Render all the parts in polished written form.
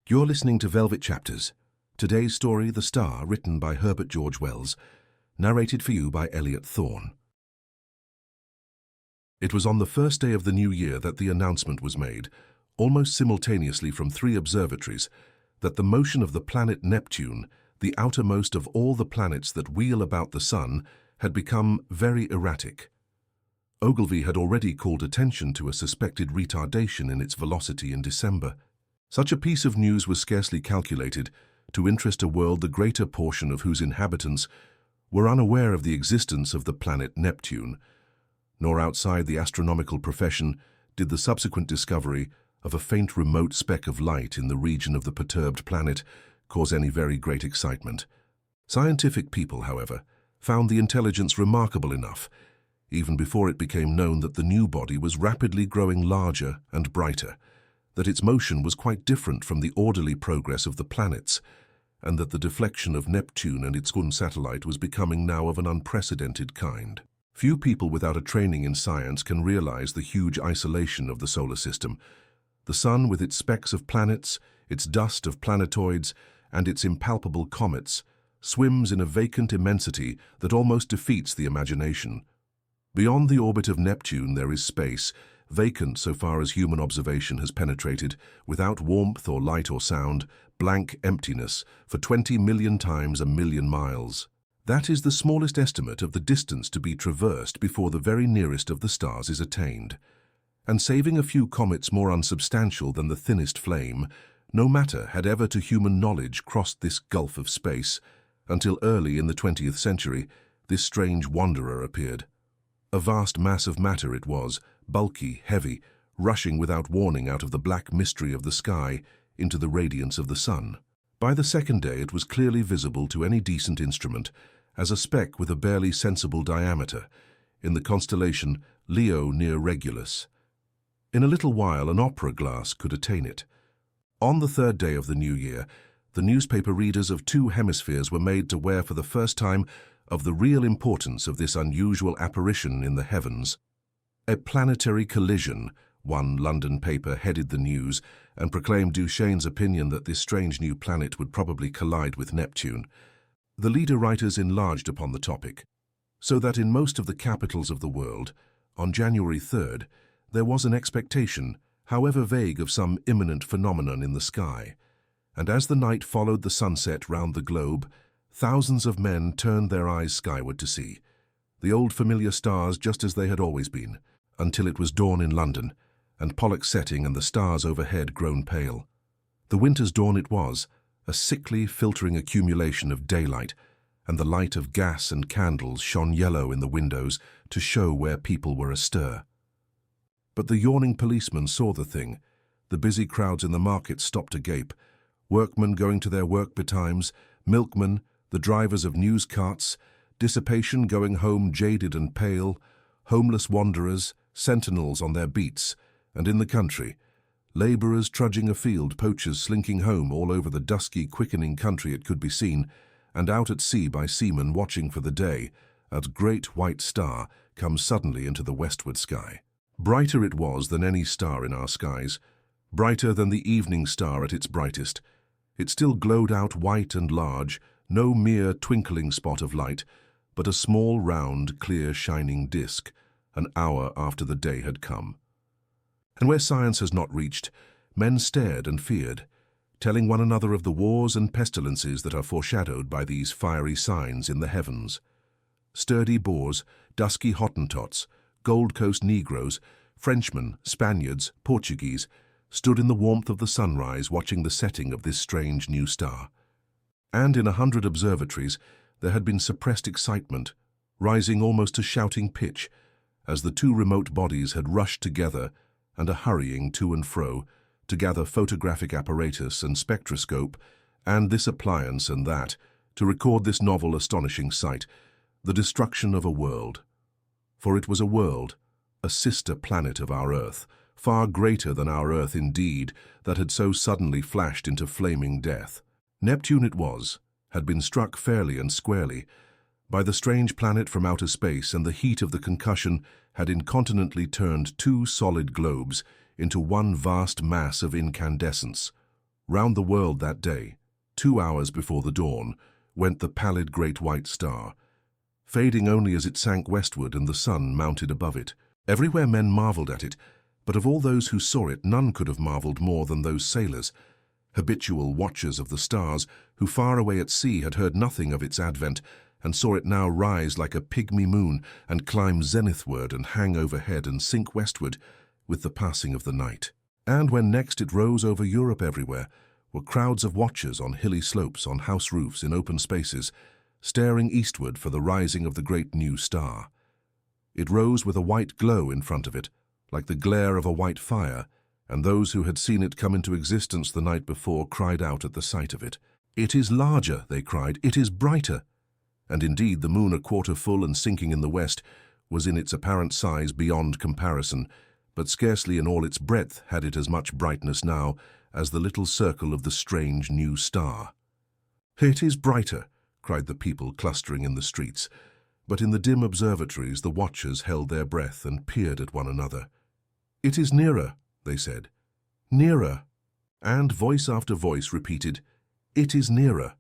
You're listening to Velvet Chapters. Today's story, The Star, written by Herbert George Wells, narrated for you by Elliot Thorne. It was on the first day of the new year that the announcement was made, almost simultaneously from 3 observatories, that the motion of the planet Neptune, the outermost of all the planets that wheel about the Sun, had become very erratic. Ogilvy had already called attention to a suspected retardation in its velocity in December. Such a piece of news was scarcely calculated to interest a world the greater portion of whose inhabitants were unaware of the existence of the planet Neptune, nor outside the astronomical profession did the subsequent discovery of a faint remote speck of light in the region of the perturbed planet cause any very great excitement. Scientific people, however, found the intelligence remarkable enough, even before it became known that the new body was rapidly growing larger and brighter, that its motion was quite different from the orderly progress of the planets, and that the deflection of Neptune and its Sun satellite was becoming now of an unprecedented kind. Few people without a training in science can realize the huge isolation of the solar system. The Sun, with its specks of planets, its dust of planetoids, and its impalpable comets, swims in a vacant immensity that almost defeats the imagination. Beyond the orbit of Neptune there is space, vacant so far as human observation has penetrated, without warmth or light or sound, blank emptiness, for 20 million times a million miles. That is the smallest estimate of the distance to be traversed before the very nearest of the stars is attained. And saving a few comets more unsubstantial than the thinnest flame, no matter had ever to human knowledge crossed this gulf of space, until early in the 20th century this strange wanderer appeared. A vast mass of matter it was, bulky, heavy, rushing without warning out of the black mystery of the sky into the radiance of the Sun. By the second day it was clearly visible to any decent instrument as a speck with a barely sensible diameter, in the constellation Leo near Regulus. In a little while an opera glass could attain it. On the third day of the new year, the newspaper readers of 2 hemispheres were made aware for the first time of the real importance of this unusual apparition in the heavens. A planetary collision, one London paper headed the news and proclaimed Duchesne's opinion that this strange new planet would probably collide with Neptune. The leader writers enlarged upon the topic, so that in most of the capitals of the world, on January 3rd, there was an expectation, however vague, of some imminent phenomenon in the sky. And as the night followed the sunset round the globe, thousands of men turned their eyes skyward to see the old familiar stars just as they had always been, until it was dawn in London, and Pollux setting and the stars overhead grown pale. The winter's dawn it was, a sickly, filtering accumulation of daylight, and the light of gas and candles shone yellow in the windows to show where people were astir. But the yawning policeman saw the thing. The busy crowds in the market stopped agape, workmen going to their work betimes, milkmen, the drivers of news carts, dissipation going home jaded and pale, homeless wanderers, sentinels on their beats, and in the country, labourers trudging afield, poachers slinking home all over the dusky, quickening country it could be seen, and out at sea by seamen watching for the day, a great white star comes suddenly into the westward sky. Brighter it was than any star in our skies, brighter than the evening star at its brightest. It still glowed out white and large, no mere twinkling spot of light, but a small, round, clear, shining disk, an hour after the day had come. And where science has not reached, men stared and feared, telling one another of the wars and pestilences that are foreshadowed by these fiery signs in the heavens. Sturdy Boers, dusky Hottentots, Gold Coast Negroes, Frenchmen, Spaniards, Portuguese, stood in the warmth of the sunrise watching the setting of this strange new star. And in 100 observatories there had been suppressed excitement, rising almost to shouting pitch, as the 2 remote bodies had rushed together and are hurrying to and fro to gather photographic apparatus and spectroscope, and this appliance and that, to record this novel astonishing sight, the destruction of a world. For it was a world, a sister planet of our Earth, far greater than our Earth indeed, that had so suddenly flashed into flaming death. Neptune it was, had been struck fairly and squarely by the strange planet from outer space, and the heat of the concussion had incontinently turned 2 solid globes into one vast mass of incandescence, Round the world that day, 2 hours before the dawn, went the pallid great white star, fading only as it sank westward and the sun mounted above it. Everywhere men marveled at it, but of all those who saw it, none could have marveled more than those sailors, habitual watchers of the stars, who far away at sea had heard nothing of its advent, and saw it now rise like a pygmy moon and climb zenithward and hang overhead and sink westward with the passing of the night. And when next it rose over Europe, everywhere were crowds of watchers on hilly slopes, on house roofs, in open spaces, staring eastward for the rising of the great new star. It rose with a white glow in front of it, like the glare of a white fire, and those who had seen it come into existence the night before cried out at the sight of it. "It is larger," they cried, "it is brighter." And indeed the moon, a quarter full and sinking in the west, was in its apparent size beyond comparison, but scarcely in all its breadth had it as much brightness now as the little circle of the strange new star. "It is brighter," cried the people clustering in the streets, but in the dim observatories the watchers held their breath and peered at one another. "It is nearer," they said. "Nearer." And voice after voice repeated, "It is nearer,"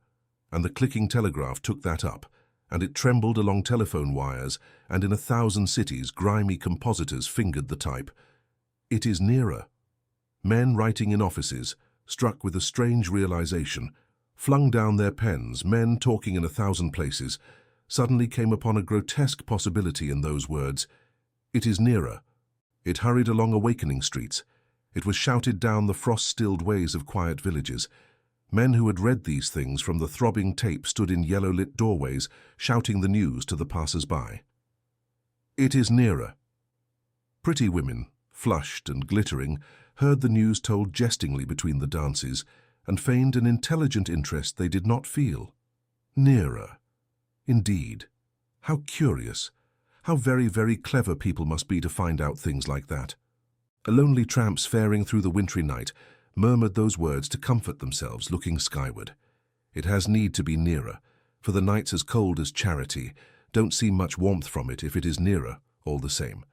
and the clicking telegraph took that up, and it trembled along telephone wires, and in 1,000 cities grimy compositors fingered the type. "It is nearer." Men writing in offices, struck with a strange realization, flung down their pens. Men talking in 1,000 places, suddenly came upon a grotesque possibility in those words. "It is nearer." It hurried along awakening streets. It was shouted down the frost-stilled ways of quiet villages. Men who had read these things from the throbbing tape stood in yellow-lit doorways, shouting the news to the passers-by. "It is nearer." Pretty women, flushed and glittering, heard the news told jestingly between the dances, and feigned an intelligent interest they did not feel. Nearer. Indeed. How curious. How very, very clever people must be to find out things like that. Lonely tramps faring through the wintry night murmured those words to comfort themselves, looking skyward. It has need to be nearer, for the night's as cold as charity. Don't see much warmth from it if it is nearer, all the same.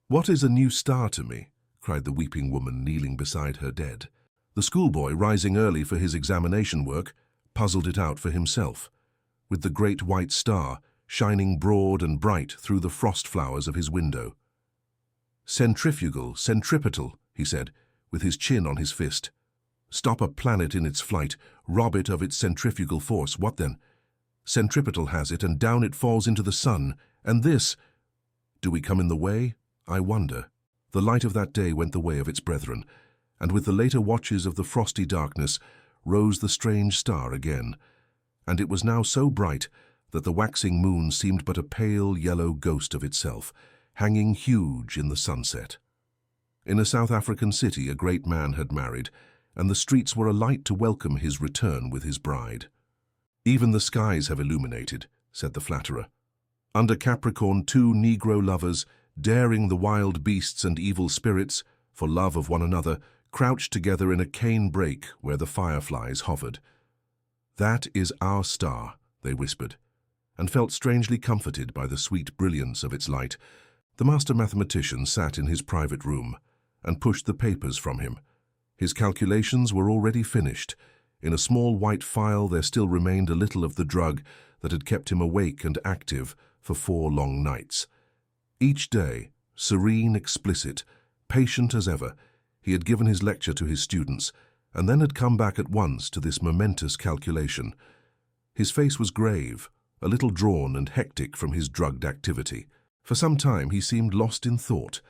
"What is a new star to me?" cried the weeping woman kneeling beside her dead. The schoolboy, rising early for his examination work, puzzled it out for himself, with the great white star shining broad and bright through the frost flowers of his window. "Centrifugal, centripetal," he said, with his chin on his fist. "Stop a planet in its flight, rob it of its centrifugal force. What then? Centripetal has it, and down it falls into the sun. And this? Do we come in the way? I wonder." The light of that day went the way of its brethren, and with the later watches of the frosty darkness rose the strange star again, and it was now so bright that the waxing moon seemed but a pale yellow ghost of itself, hanging huge in the sunset. In a South African city a great man had married, and the streets were alight to welcome his return with his bride. "Even the skies have illuminated," said the flatterer. "Under Capricorn 2 Negro lovers, daring the wild beasts and evil spirits, for love of one another, crouched together in a cane brake where the fireflies hovered." "That is our star," they whispered, and felt strangely comforted by the sweet brilliance of its light. The master mathematician sat in his private room and pushed the papers from him. His calculations were already finished. In a small white phial there still remained a little of the drug that had kept him awake and active for 4 long nights. Each day, serene, explicit, patient as ever, he had given his lecture to his students, and then had come back at once to this momentous calculation. His face was grave, a little drawn and hectic from his drugged activity. For some time he seemed lost in thought.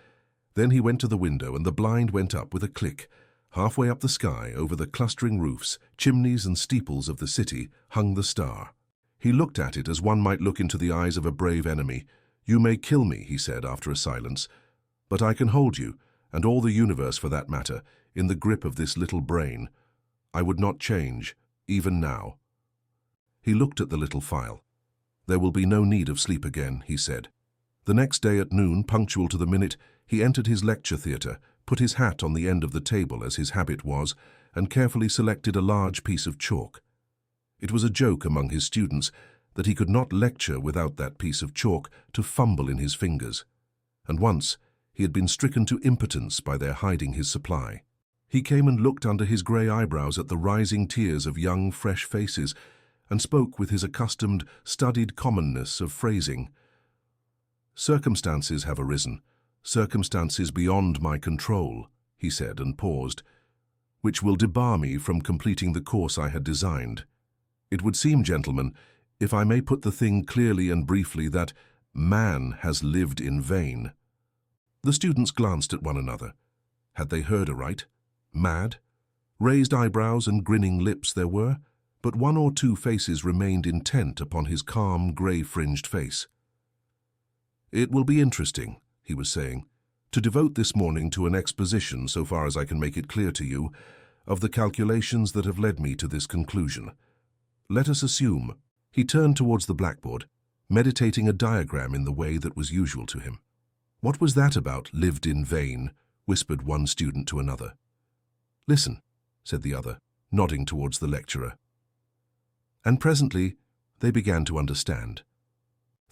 Then he went to the window, and the blind went up with a click. Halfway up the sky, over the clustering roofs, chimneys and steeples of the city, hung the star. He looked at it as one might look into the eyes of a brave enemy. "You may kill me," he said after a silence, "but I can hold you, and all the universe for that matter, in the grip of this little brain. I would not change, even now." He looked at the little phial. "There will be no need of sleep again," he said. The next day at noon, punctual to the minute, he entered his lecture theatre, put his hat on the end of the table as his habit was, and carefully selected a large piece of chalk. It was a joke among his students that he could not lecture without that piece of chalk to fumble in his fingers, and once he had been stricken to impotence by their hiding his supply. He came and looked under his grey eyebrows at the rising tiers of young, fresh faces, and spoke with his accustomed, studied commonness of phrasing. "Circumstances have arisen, circumstances beyond my control," he said, and paused, "which will debar me from completing the course I had designed. It would seem, gentlemen, if I may put the thing clearly and briefly, that man has lived in vain." The students glanced at one another. Had they heard aright? Mad? Raised eyebrows and grinning lips there were, but one or two faces remained intent upon his calm, grey-fringed face. "It will be interesting," he was saying, "to devote this morning to an exposition, so far as I can make it clear to you, of the calculations that have led me to this conclusion. Let us assume—" He turned towards the blackboard, meditating a diagram in the way that was usual to him. "What was that about, lived in vain?" whispered one student to another. "Listen," said the other, nodding towards the lecturer. And presently they began to understand.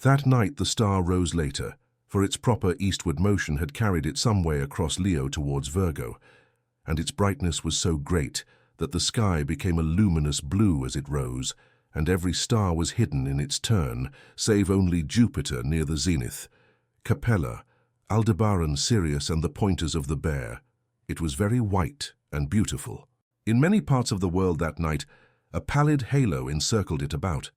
That night the star rose later, for its proper eastward motion had carried it some way across Leo towards Virgo, and its brightness was so great that the sky became a luminous blue as it rose, and every star was hidden in its turn, save only Jupiter near the zenith, Capella, Aldebaran, Sirius, and the pointers of the Bear. It was very white and beautiful. In many parts of the world that night, a pallid halo encircled it about.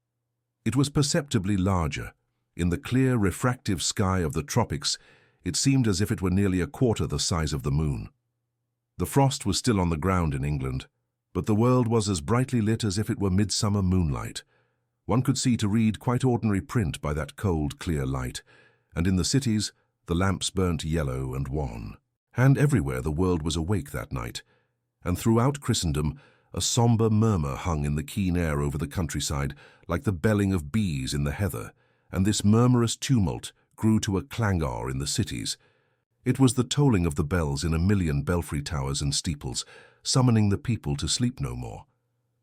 It was perceptibly larger. In the clear, refractive sky of the tropics, it seemed as if it were nearly a quarter the size of the moon. The frost was still on the ground in England, but the world was as brightly lit as if it were midsummer moonlight. One could see to read quite ordinary print by that cold, clear light, and in the cities the lamps burnt yellow and wan. And everywhere the world was awake that night, and throughout Christendom a sombre murmur hung in the keen air over the countryside, like the belling of bees in the heather, and this murmurous tumult grew to a clangour in the cities. It was the tolling of the bells in a million belfry towers and steeples, summoning the people to sleep no more,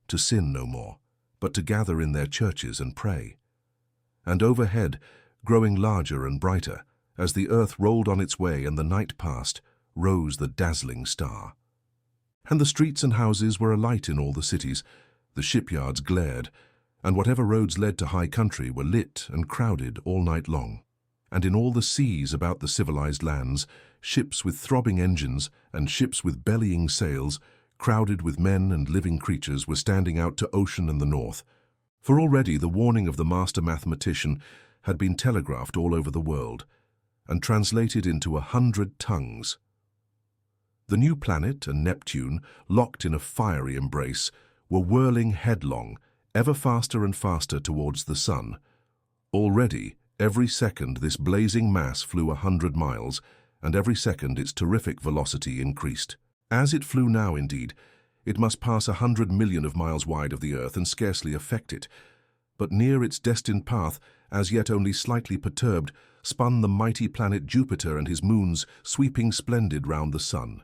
to sin no more, but to gather in their churches and pray. And overhead, growing larger and brighter, as the earth rolled on its way and the night passed, rose the dazzling star. And the streets and houses were alight in all the cities, the shipyards glared, and whatever roads led to high country were lit and crowded all night long. And in all the seas about the civilized lands, ships with throbbing engines and ships with bellying sails, crowded with men and living creatures, were standing out to ocean and the north. For already the warning of the master mathematician had been telegraphed all over the world, and translated into 100 tongues. The new planet and Neptune, locked in a fiery embrace, were whirling headlong, ever faster and faster towards the sun. Already, every second this blazing mass flew 100 miles, and every second its terrific velocity increased. As it flew now, indeed, it must pass 100 million of miles wide of the Earth and scarcely affect it. But near its destined path, as yet only slightly perturbed, spun the mighty planet Jupiter and his moons, sweeping splendid round the sun.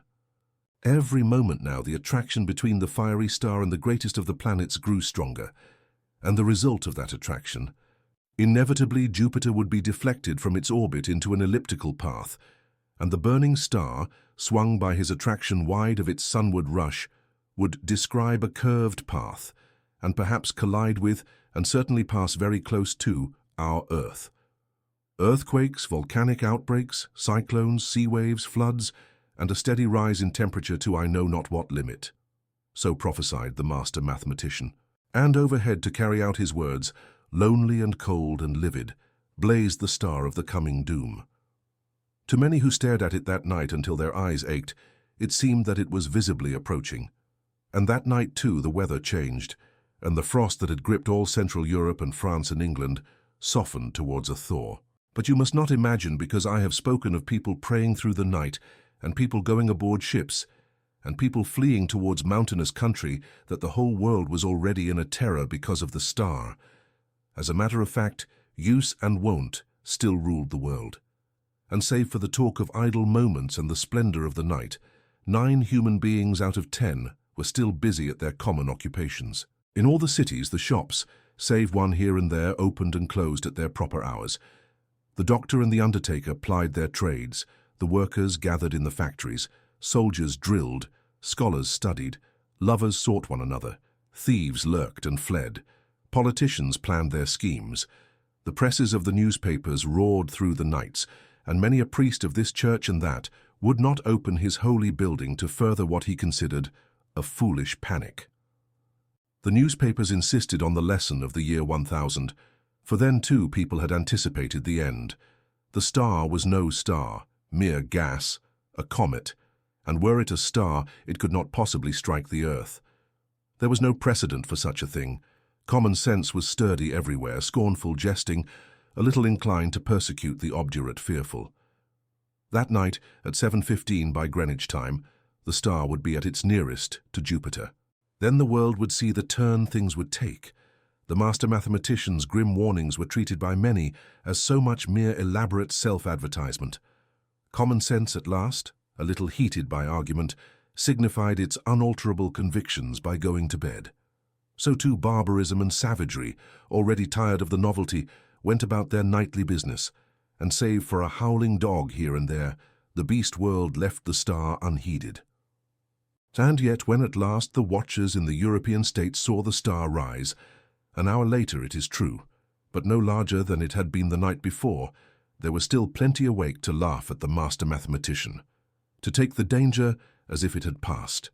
Every moment now the attraction between the fiery star and the greatest of the planets grew stronger, and the result of that attraction, inevitably Jupiter would be deflected from its orbit into an elliptical path, and the burning star, swung by his attraction wide of its sunward rush, would describe a curved path, and perhaps collide with, and certainly pass very close to, our Earth. Earthquakes, volcanic outbreaks, cyclones, sea waves, floods, and a steady rise in temperature to I know not what limit. So prophesied the master mathematician. And overhead, to carry out his words, lonely and cold and livid, blazed the star of the coming doom. To many who stared at it that night until their eyes ached, it seemed that it was visibly approaching. And that night, too, the weather changed, and the frost that had gripped all Central Europe and France and England softened towards a thaw. But you must not imagine, because I have spoken of people praying through the night, and people going aboard ships, and people fleeing towards mountainous country, that the whole world was already in a terror because of the star. As a matter of fact, use and wont still ruled the world. And save for the talk of idle moments and the splendor of the night, 9 human beings out of 10 were still busy at their common occupations. In all the cities, the shops, save one here and there, opened and closed at their proper hours. The doctor and the undertaker plied their trades, the workers gathered in the factories, soldiers drilled, Scholars studied, lovers sought one another, thieves lurked and fled, politicians planned their schemes. The presses of the newspapers roared through the nights, and many a priest of this church and that would not open his holy building to further what he considered a foolish panic. The newspapers insisted on the lesson of the year 1000, for then too people had anticipated the end. The star was no star, mere gas, a comet, and were it a star, it could not possibly strike the earth. There was no precedent for such a thing. Common sense was sturdy everywhere, scornful jesting, a little inclined to persecute the obdurate fearful. That night, at 7:15 by Greenwich time, the star would be at its nearest to Jupiter. Then the world would see the turn things would take. The master mathematician's grim warnings were treated by many as so much mere elaborate self-advertisement. Common sense at last, a little heated by argument, signified its unalterable convictions by going to bed. So too barbarism and savagery, already tired of the novelty, went about their nightly business, and save for a howling dog here and there, the beast world left the star unheeded. And yet when at last the watchers in the European states saw the star rise, an hour later it is true, but no larger than it had been the night before, there were still plenty awake to laugh at the master mathematician, to take the danger as if it had passed.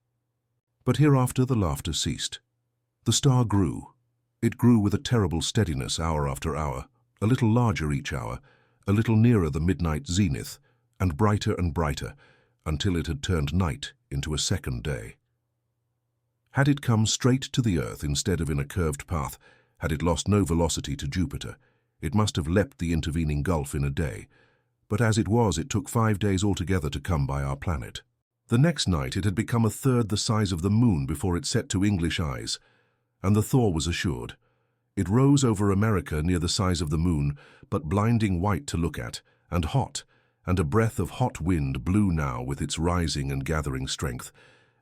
But hereafter the laughter ceased. The star grew. It grew with a terrible steadiness hour after hour, a little larger each hour, a little nearer the midnight zenith, and brighter, until it had turned night into a second day. Had it come straight to the earth instead of in a curved path, had it lost no velocity to Jupiter, it must have leapt the intervening gulf in a day, but as it was, it took 5 days altogether to come by our planet. The next night it had become a third the size of the moon before it set to English eyes, and the thaw was assured. It rose over America near the size of the moon, but blinding white to look at, and hot, and a breath of hot wind blew now with its rising and gathering strength,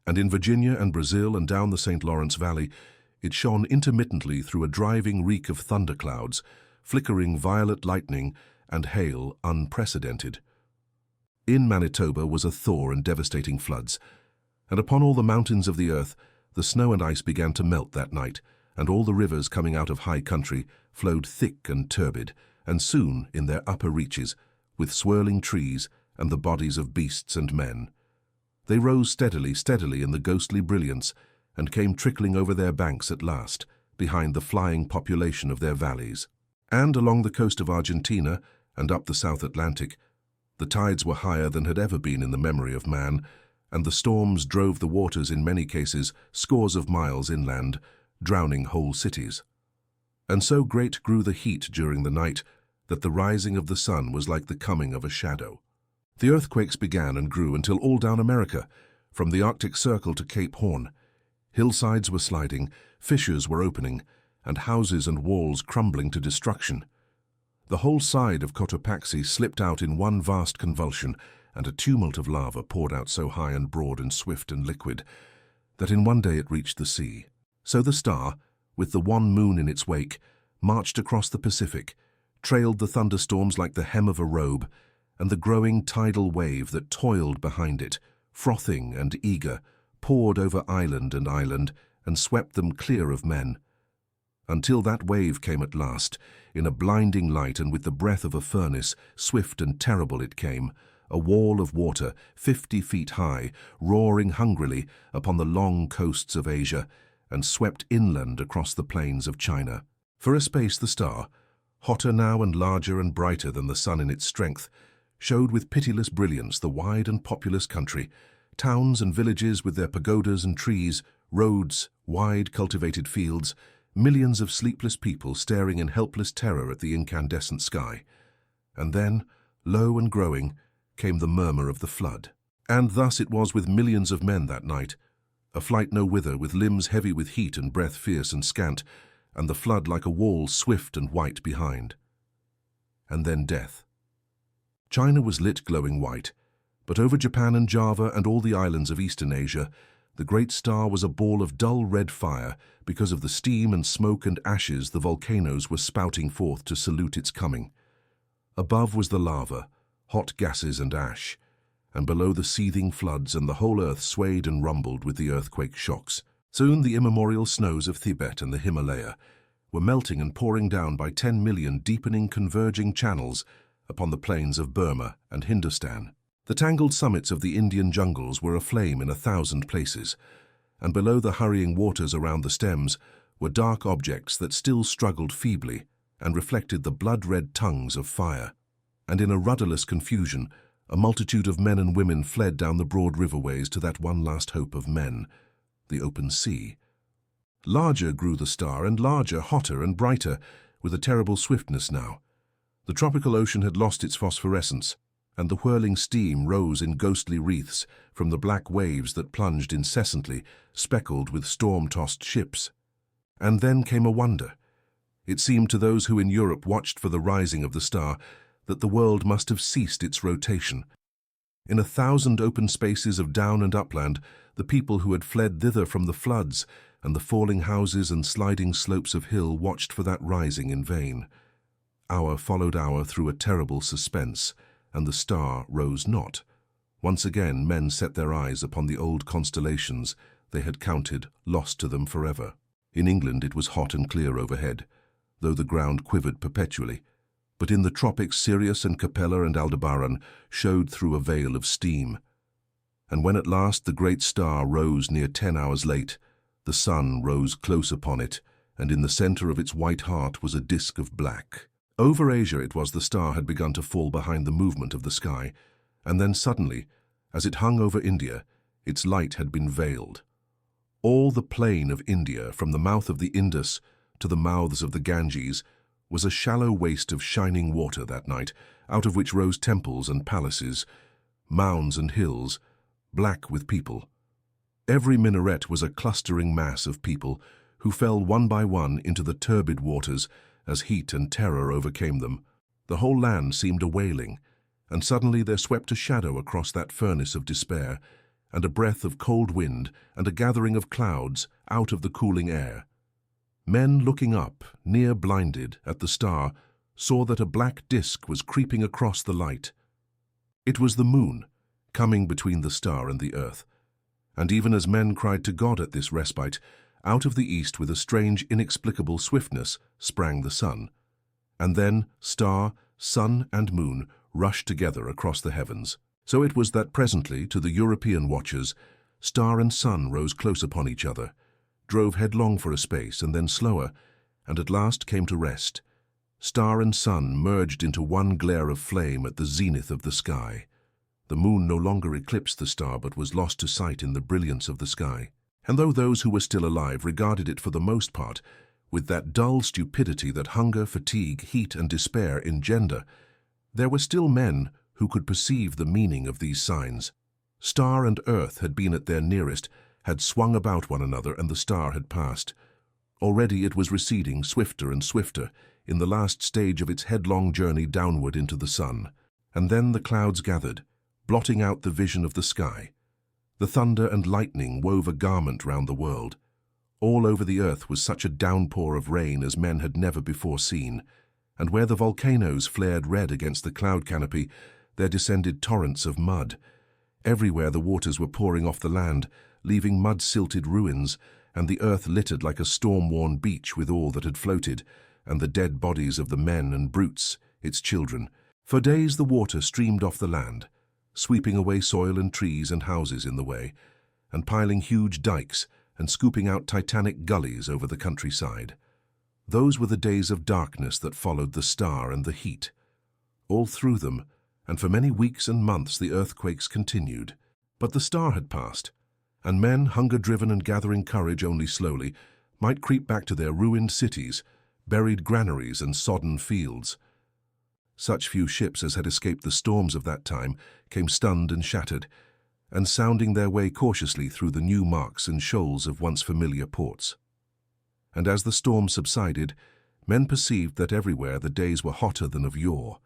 and in Virginia and Brazil and down the St. Lawrence Valley, it shone intermittently through a driving reek of thunderclouds, flickering violet lightning and hail unprecedented. In Manitoba was a thaw and devastating floods, and upon all the mountains of the earth the snow and ice began to melt that night, and all the rivers coming out of high country flowed thick and turbid, and soon, in their upper reaches, with swirling trees and the bodies of beasts and men. They rose steadily in the ghostly brilliance, and came trickling over their banks at last, behind the flying population of their valleys. And along the coast of Argentina, and up the South Atlantic, the tides were higher than had ever been in the memory of man, and the storms drove the waters in many cases scores of miles inland, drowning whole cities. And so great grew the heat during the night that the rising of the sun was like the coming of a shadow. The earthquakes began and grew until all down America, from the Arctic Circle to Cape Horn, hillsides were sliding, fissures were opening, and houses and walls crumbling to destruction. The whole side of Cotopaxi slipped out in one vast convulsion, and a tumult of lava poured out so high and broad and swift and liquid that in one day it reached the sea. So the star, with the one moon in its wake, marched across the Pacific, trailed the thunderstorms like the hem of a robe, and the growing tidal wave that toiled behind it, frothing and eager, poured over island and swept them clear of men. Until that wave came at last, in a blinding light and with the breath of a furnace, swift and terrible it came, a wall of water 50 feet high, roaring hungrily upon the long coasts of Asia, and swept inland across the plains of China. For a space the star, hotter now and larger and brighter than the sun in its strength, showed with pitiless brilliance the wide and populous country, towns and villages with their pagodas and trees, roads, wide cultivated fields, millions of sleepless people staring in helpless terror at the incandescent sky. And then, low and growing, came the murmur of the flood. And thus it was with millions of men that night, a flight no whither, with limbs heavy with heat and breath fierce and scant, and the flood like a wall swift and white behind. And then death. China was lit glowing white, but over Japan and Java and all the islands of Eastern Asia, the great star was a ball of dull red fire because of the steam and smoke and ashes the volcanoes were spouting forth to salute its coming. Above was the lava, hot gases and ash, and below the seething floods, and the whole earth swayed and rumbled with the earthquake shocks. Soon the immemorial snows of Tibet and the Himalaya were melting and pouring down by 10 million deepening, converging channels upon the plains of Burma and Hindustan. The tangled summits of the Indian jungles were aflame in 1,000 places, and below the hurrying waters around the stems were dark objects that still struggled feebly and reflected the blood-red tongues of fire. And in a rudderless confusion, a multitude of men and women fled down the broad riverways to that one last hope of men, the open sea. Larger grew the star, and larger, hotter and brighter, with a terrible swiftness now. The tropical ocean had lost its phosphorescence, and the whirling steam rose in ghostly wreaths from the black waves that plunged incessantly, speckled with storm-tossed ships. And then came a wonder. It seemed to those who in Europe watched for the rising of the star that the world must have ceased its rotation. In 1,000 open spaces of down and upland, the people who had fled thither from the floods and the falling houses and sliding slopes of hill watched for that rising in vain. Hour followed hour through a terrible suspense, and the star rose not. Once again men set their eyes upon the old constellations they had counted lost to them forever. In England it was hot and clear overhead, though the ground quivered perpetually, but in the tropics Sirius and Capella and Aldebaran showed through a veil of steam. And when at last the great star rose near 10 hours late, the sun rose close upon it, and in the center of its white heart was a disk of black. Over Asia it was the star had begun to fall behind the movement of the sky, and then suddenly, as it hung over India, its light had been veiled. All the plain of India, from the mouth of the Indus to the mouths of the Ganges, was a shallow waste of shining water that night, out of which rose temples and palaces, mounds and hills, black with people. Every minaret was a clustering mass of people who fell one by one into the turbid waters as heat and terror overcame them. The whole land seemed a wailing, and suddenly there swept a shadow across that furnace of despair, and a breath of cold wind and a gathering of clouds out of the cooling air. Men looking up, near blinded, at the star, saw that a black disk was creeping across the light. It was the moon, coming between the star and the earth. And even as men cried to God at this respite, out of the east with a strange, inexplicable swiftness sprang the sun. And then star, sun and moon rushed together across the heavens. So it was that presently, to the European watchers, star and sun rose close upon each other, drove headlong for a space and then slower, and at last came to rest. Star and sun merged into one glare of flame at the zenith of the sky. The moon no longer eclipsed the star but was lost to sight in the brilliance of the sky. And though those who were still alive regarded it for the most part with that dull stupidity that hunger, fatigue, heat and despair engender, there were still men who could perceive the meaning of these signs. Star and earth had been at their nearest, had swung about one another, and the star had passed. Already it was receding swifter and swifter in the last stage of its headlong journey downward into the sun. And then the clouds gathered, blotting out the vision of the sky. The thunder and lightning wove a garment round the world. All over the earth was such a downpour of rain as men had never before seen, and where the volcanoes flared red against the cloud canopy, there descended torrents of mud. Everywhere the waters were pouring off the land, leaving mud-silted ruins, and the earth littered like a storm-worn beach with all that had floated, and the dead bodies of the men and brutes, its children. For days the water streamed off the land, sweeping away soil and trees and houses in the way, and piling huge dikes and scooping out titanic gullies over the countryside. Those were the days of darkness that followed the star and the heat. All through them, and for many weeks and months, the earthquakes continued. But the star had passed, and men, hunger-driven and gathering courage only slowly, might creep back to their ruined cities, buried granaries and sodden fields. Such few ships as had escaped the storms of that time came stunned and shattered, and sounding their way cautiously through the new marks and shoals of once familiar ports. And as the storm subsided, men perceived that everywhere the days were hotter than of yore,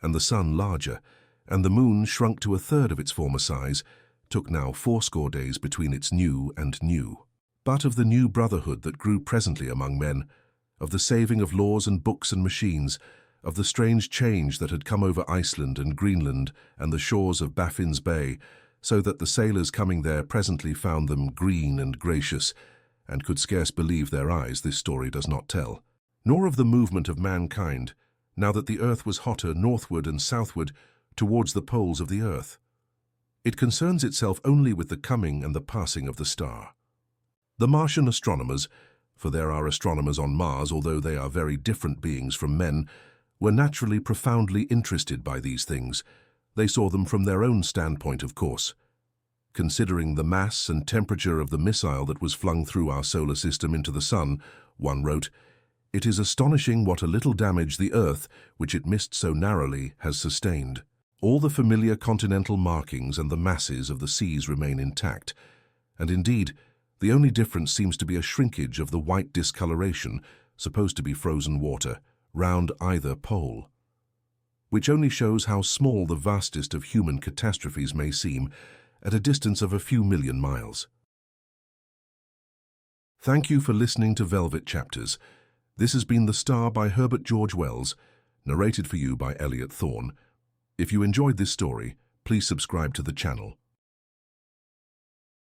and the sun larger, and the moon, shrunk to a third of its former size, took now 80 days between its new and new. But of the new brotherhood that grew presently among men, of the saving of laws and books and machines, of the strange change that had come over Iceland and Greenland and the shores of Baffin's Bay, so that the sailors coming there presently found them green and gracious, and could scarce believe their eyes, this story does not tell. Nor of the movement of mankind, now that the earth was hotter northward and southward towards the poles of the earth. It concerns itself only with the coming and the passing of the star. The Martian astronomers, for there are astronomers on Mars, although they are very different beings from men, were naturally profoundly interested by these things. They saw them from their own standpoint, of course. Considering the mass and temperature of the missile that was flung through our solar system into the sun, one wrote, "It is astonishing what a little damage the Earth, which it missed so narrowly, has sustained. All the familiar continental markings and the masses of the seas remain intact, and indeed, the only difference seems to be a shrinkage of the white discoloration, supposed to be frozen water, round either pole, which only shows how small the vastest of human catastrophes may seem at a distance of a few million miles." Thank you for listening to Velvet Chapters. This has been The Star by Herbert George Wells, narrated for you by Elliot Thorne. If you enjoyed this story, please subscribe to the channel.